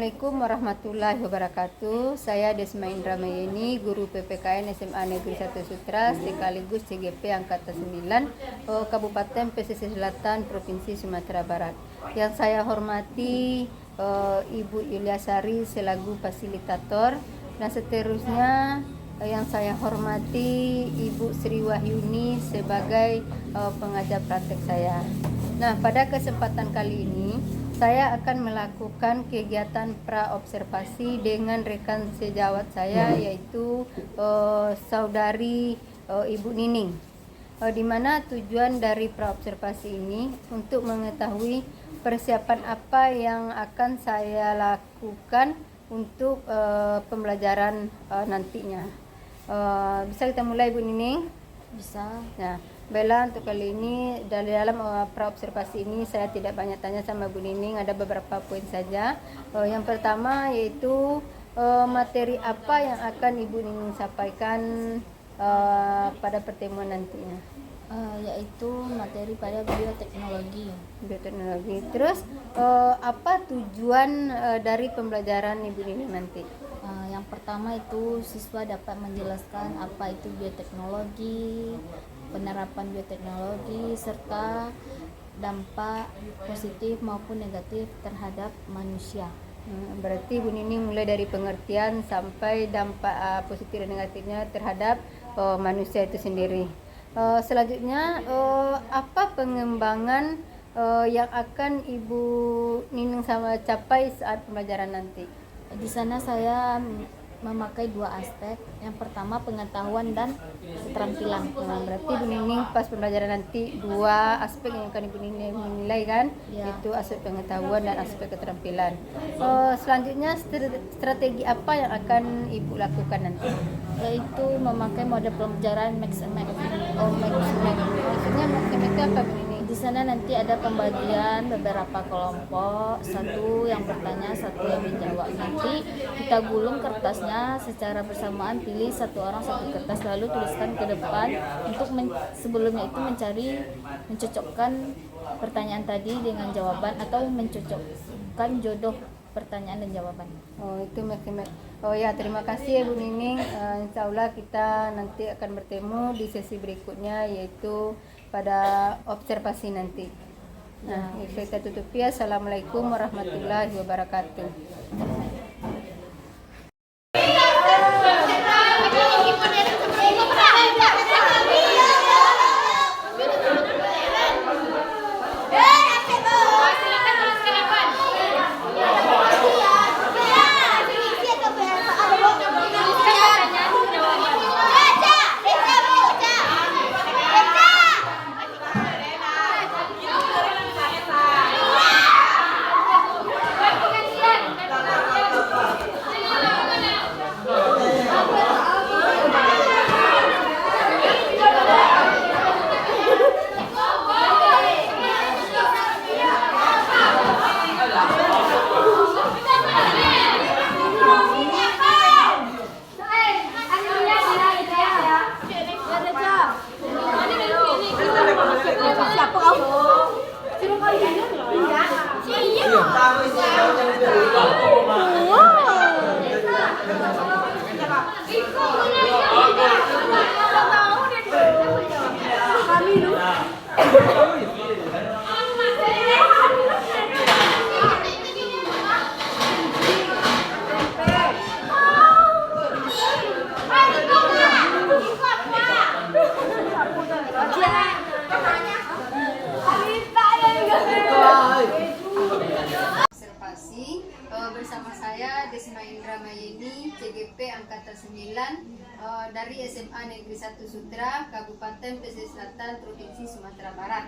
Assalamualaikum warahmatullahi wabarakatuh. Saya Desma Indra Mayeni, guru PPKN SMA Negeri 1 Sutra sekaligus CGP Angkatan 9 Kabupaten Pesisir Selatan Provinsi Sumatera Barat. Yang saya hormati Ibu Yuliasari selaku fasilitator, dan seterusnya yang saya hormati Ibu Sri Wahyuni sebagai pengajar praktek saya. Nah, pada kesempatan kali ini saya akan melakukan kegiatan praobservasi dengan rekan sejawat saya, yaitu saudari Ibu Nining. Di mana tujuan dari praobservasi ini untuk mengetahui persiapan apa yang akan saya lakukan untuk pembelajaran nantinya. Bisa kita mulai, Bu Nining? Bisa. Nah, Bella, untuk kali ini dalam praobservasi ini saya tidak banyak tanya sama Bu Nining, ada beberapa poin saja. Yang pertama yaitu materi apa yang akan Ibu Nining sampaikan pada pertemuan nantinya. Yaitu materi pada bioteknologi. Bioteknologi. Terus apa tujuan dari pembelajaran Ibu Nining nanti? Yang pertama itu siswa dapat menjelaskan apa itu bioteknologi, penerapan bioteknologi, serta dampak positif maupun negatif terhadap manusia. Berarti Bu Nining mulai dari pengertian sampai dampak positif dan negatifnya terhadap manusia itu sendiri. Selanjutnya apa pengembangan yang akan Ibu Nining sama capai saat pembelajaran nanti? Di sana saya memakai dua aspek. Yang pertama pengetahuan dan keterampilan. Berarti Bu Nining pas pembelajaran nanti dua aspek yang akan Ibu Nining menilai kan? Ya. Itu aspek pengetahuan dan aspek keterampilan. Selanjutnya strategi apa yang akan Ibu lakukan nanti? Yaitu memakai mode pembelajaran Max and Max. Maksudnya maksudnya itu apa, Bu Nining? Di sana nanti ada pembagian beberapa kelompok, satu yang bertanya, satu yang menjawab. Nanti kita gulung kertasnya secara bersamaan, pilih satu orang satu kertas, lalu tuliskan ke depan untuk sebelumnya itu mencocokkan pertanyaan tadi dengan jawaban atau mencocokkan jodoh pertanyaan dan jawaban. Itu maksimal. Ya, terima kasih ya Bu Nining. Insya Allah kita nanti akan bertemu di sesi berikutnya, yaitu pada observasi nanti. Nah, kita tutup ya. Assalamualaikum warahmatullahi wabarakatuh. Observasi bersama saya Desma Indra Mayeni, CGP Angkatan 9 dari SMA Negeri 1 Sutra, Kabupaten Pesisir Selatan, Provinsi Sumatera Barat.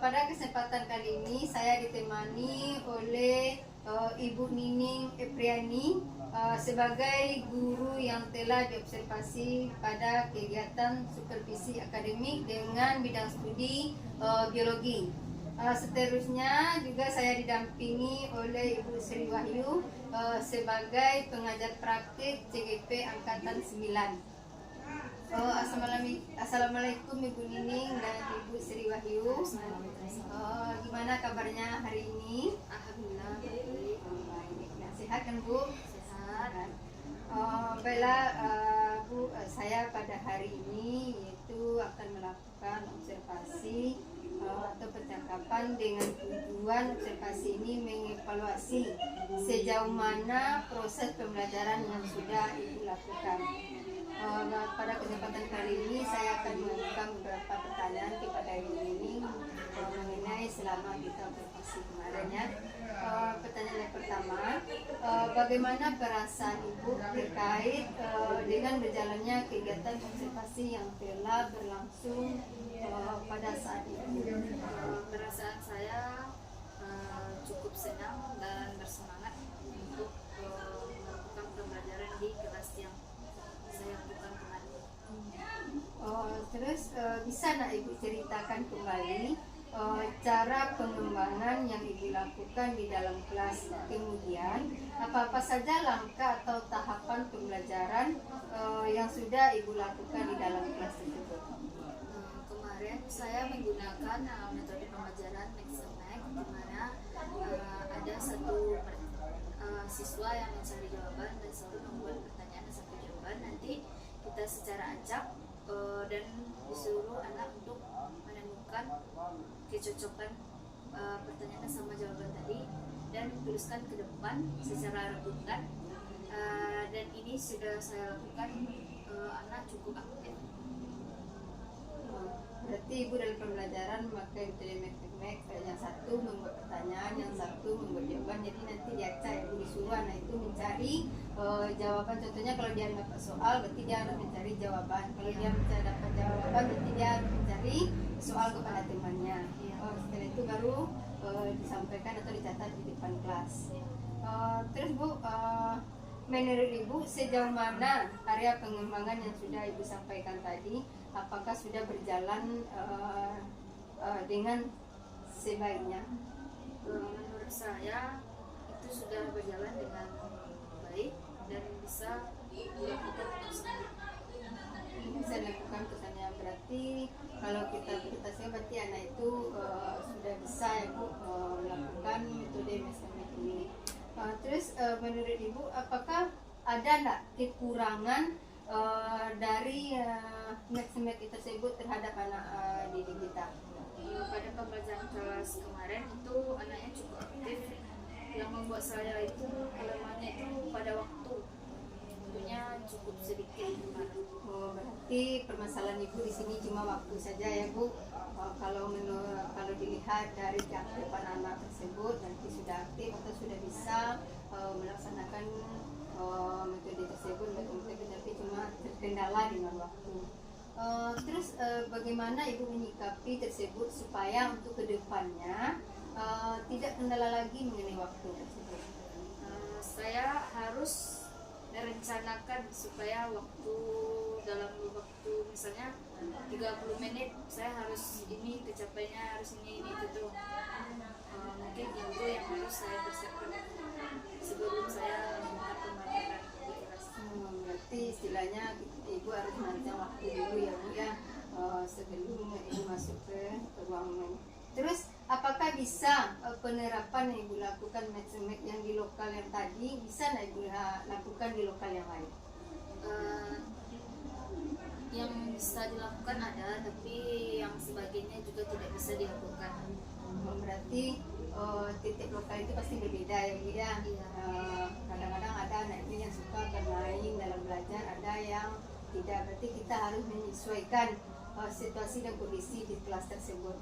Pada kesempatan kali ini saya ditemani oleh Ibu Nining Epriani sebagai guru yang telah diobservasi pada kegiatan supervisi akademik dengan bidang studi biologi. Seterusnya juga saya didampingi oleh Ibu Sri Wahyu sebagai pengajar praktik CGP Angkatan 9. Assalamualaikum Ibu Nining dan Ibu Sri Wahyu. Gimana kabarnya hari ini? Alhamdulillah. sehat kan Bu? Sehat. Baiklah Bu, saya pada hari ini yaitu akan melakukan observasi atau percakapan dengan tujuan observasi ini mengevaluasi sejauh mana proses pembelajaran yang sudah Ibu lakukan. Pada kesempatan kali ini saya akan mengajukan beberapa pertanyaan kepada Ibu Nining mengenai selama kita observasi kemarin ya. Pertanyaan yang pertama, bagaimana perasaan Ibu terkait dengan berjalannya kegiatan observasi yang telah berlangsung pada saat itu? Perasaan saya cukup senang dan bersemangat untuk melakukan pembelajaran di kelas yang saya lakukan kemarin. Terus bisa nak Ibu ceritakan kembali cara pengembangan yang Ibu lakukan di dalam kelas, kemudian apa-apa saja langkah atau tahapan pembelajaran yang sudah Ibu lakukan di dalam kelas tersebut? Kemarin saya menggunakan metode pembelajaran Maxemax, di mana ada satu siswa yang mencari jawaban dan selalu membuat pertanyaan dan satu jawaban. Nanti kita secara acak dan disuruh anak untuk menemukan kecocokan pertanyaan sama jawaban tadi dan tuliskan ke depan secara rebutan, dan ini sudah saya lakukan. Anak cukup aktif. Berarti Ibu dalam pembelajaran memakai metode Maxemax, yang satu membuat pertanyaan, yang satu membuat jawaban. Jadi nanti diacak Ibu disuruh anak itu mencari jawaban. Contohnya kalau dia dapat soal, berarti dia harus mencari jawaban. Kalau dia dapat jawaban, berarti dia harus mencari soal kepada temannya. Setelah itu baru disampaikan atau dicatat di depan kelas. Terus Bu, menurut Ibu sejauh mana area pengembangan yang sudah Ibu sampaikan tadi, apakah sudah berjalan dengan sebaiknya? Menurut saya itu sudah berjalan dengan baik dan bisa dilakukan untuk selanjutnya. Bisa dilakukan kesannya, berarti kalau kita saya berarti anak itu sudah bisa ya Bu melakukan metode Maxemax ini. Terus menurut Ibu apakah ada enggak kekurangan dari Maxemax tersebut terhadap anak didik kita? Pada pembelajaran kelas kemarin itu anaknya cukup aktif. Yang membuat saya itu kelemahannya itu pada waktunya cukup sedikit. Berarti permasalahan Ibu di sini cuma waktu saja ya Bu. Kalau dilihat dari keaktifan anak tersebut, nanti sudah aktif atau sudah bisa melaksanakan metode tersebut, tapi cuma terkendala dengan waktu. Terus bagaimana Ibu menyikapi tersebut supaya untuk kedepannya tidak kendala lagi mengenai waktu tersebut? Saya harus merencanakan supaya dalam waktu misalnya 30 menit saya harus ini kecapainya, harus ini itu. Mungkin itu yang harus saya persiapkan sebelum saya melakukan pembelajaran di kelas. Berarti istilahnya Ibu harus merancang waktu dulu ya Bu ya, sebelum Ibu masuk ke ruangan. Terus apakah bisa penerapan yang Ibu lakukan Maxemax yang di lokal yang tadi bisa nggak Ibu lakukan di lokal yang lain? Yang bisa dilakukan ada, tapi yang sebagainya juga tidak bisa dilakukan. Berarti titik lokal itu pasti berbeda ya Bu ya. Kadang-kadang ada anak ini yang suka bermain dalam belajar, ada yang tidak. Berarti kita harus menyesuaikan situasi dan kondisi di kelas tersebut.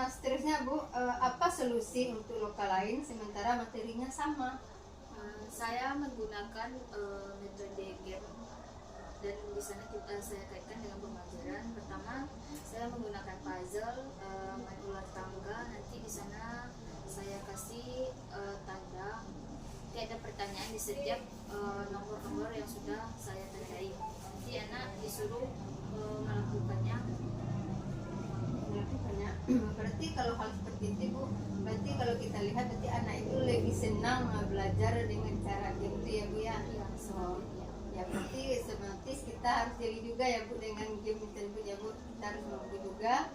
Seterusnya Bu, apa solusi untuk lokal lain sementara materinya sama? Saya menggunakan metode GAP, dan di sana saya kaitkan dengan pembelajaran. Pertama, saya menggunakan puzzle, main ular tangga. Nanti di sana saya kasih tanda, ada pertanyaan di setiap nomor-nomor yang sudah saya tandai. Nanti anak disuruh melakukannya. Berarti kalau hal seperti itu Bu, berarti kalau kita lihat berarti anak itu lebih senang belajar dengan cara game itu ya Bu ya. Ya berarti otomatis kita harus jadi juga ya Bu dengan game tersebut ya Bu. Kita harus mampu juga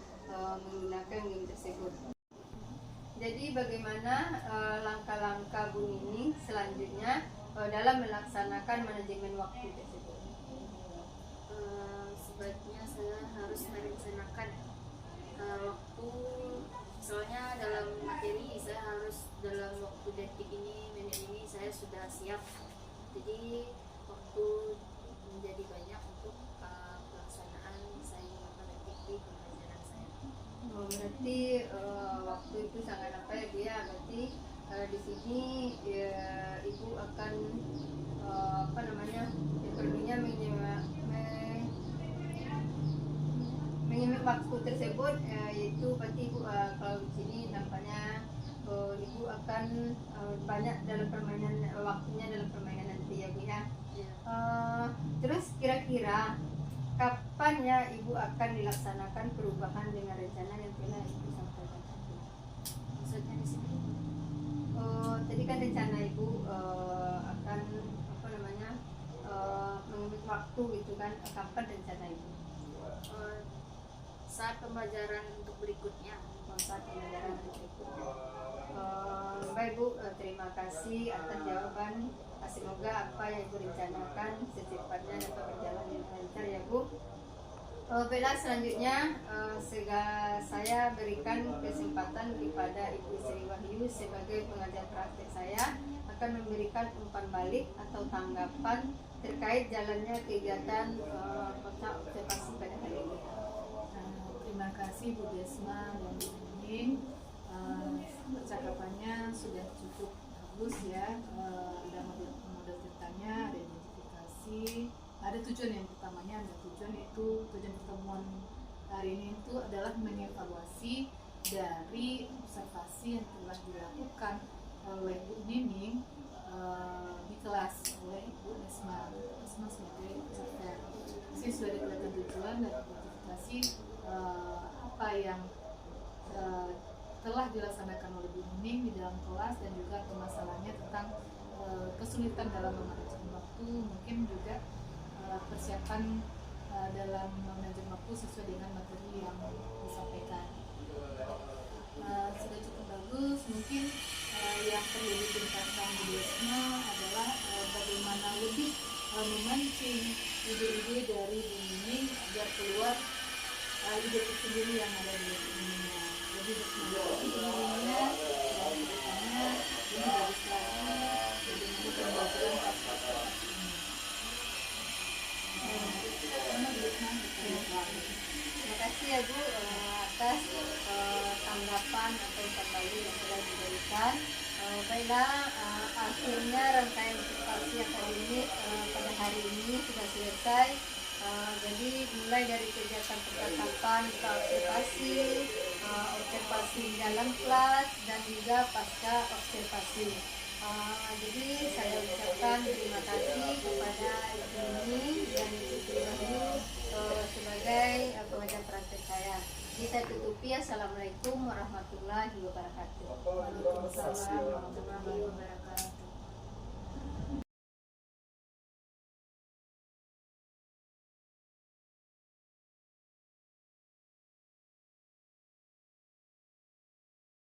menggunakan game tersebut. jadi bagaimana langkah-langkah Bu Nining selanjutnya dalam melaksanakan manajemen waktu tersebut? Sebaiknya saya harus merencanakan waktu, soalnya dalam materi saya harus dalam waktu detik ini, menit ini saya sudah siap, jadi waktu menjadi banyak untuk pelaksanaan saya mengikuti pembelajaran saya. Berarti waktu itu sangat apa ya Bu ya? Berarti di sini Ibu akan apa namanya? Perlunya menyimak waktu tersebut, yaitu berarti Ibu kalau di sini nampaknya Ibu akan banyak dalam permainan waktunya dalam permainan nanti ya Bu ya. Terus kira-kira kapan ya Ibu akan dilaksanakan perubahan dengan rencana yang telah Ibu sampaikan tadi? Maksudnya di sini Tadi kan rencana Ibu akan apa namanya mengambil waktu gitu kan? Kapan rencana Ibu? saat pembelajaran untuk berikutnya. Saat pembelajaran berikutnya. Baik Bu, terima kasih atas jawaban. Semoga apa yang Ibu rencanakan secepatnya dapat berjalan dengan lancar ya Bu. Baiklah, selanjutnya saya berikan kesempatan kepada Ibu Sri Wahyu sebagai pengajar praktek saya akan memberikan umpan balik atau tanggapan terkait jalannya kegiatan kota observasi pada hari ini. Terima kasih Bu Desma dan Bu Nining. Percakapannya sudah cukup bagus ya. Ada model ceritanya, ada identifikasi, ada tujuan yang pertamanya, ada tujuan pertemuan hari ini itu adalah mengevaluasi dari observasi yang telah dilakukan oleh Bu Nining di kelas oleh Ibu Desma sebagai observer. Di sini sudah kelihatan tujuan dan identifikasi apa yang telah dilaksanakan oleh Bu Nining di dalam kelas, dan juga permasalahannya tentang kesulitan dalam memanajemen waktu, mungkin juga persiapan dalam manajemen waktu sesuai dengan materi yang disampaikan. Sudah cukup bagus. Mungkin yang perlu ditingkatkan di Desma adalah bagaimana lebih memancing ide-ide dari Bu Nining agar keluar ide sendiri yang ada di dunia, lebih bersemangat ilmunya dan kedepannya ini bagus lagi bagaimana pembelajaran pasca ini. Terima kasih ya Bu atas tanggapan atau kembali yang telah diberikan. Baiklah, akhirnya rangkaian observasi akademik pada hari ini sudah selesai. Jadi mulai dari kegiatan percakapan, observasi di dalam kelas, dan juga pasca observasi. Jadi saya ucapkan terima kasih kepada Ibu Nining dan Ibu Sri Wahyu sebagai pengajar praktek saya. Jadi saya tutupi. Assalamualaikum warahmatullahi wabarakatuh. Waalaikumsalam warahmatullahi wabarakatuh.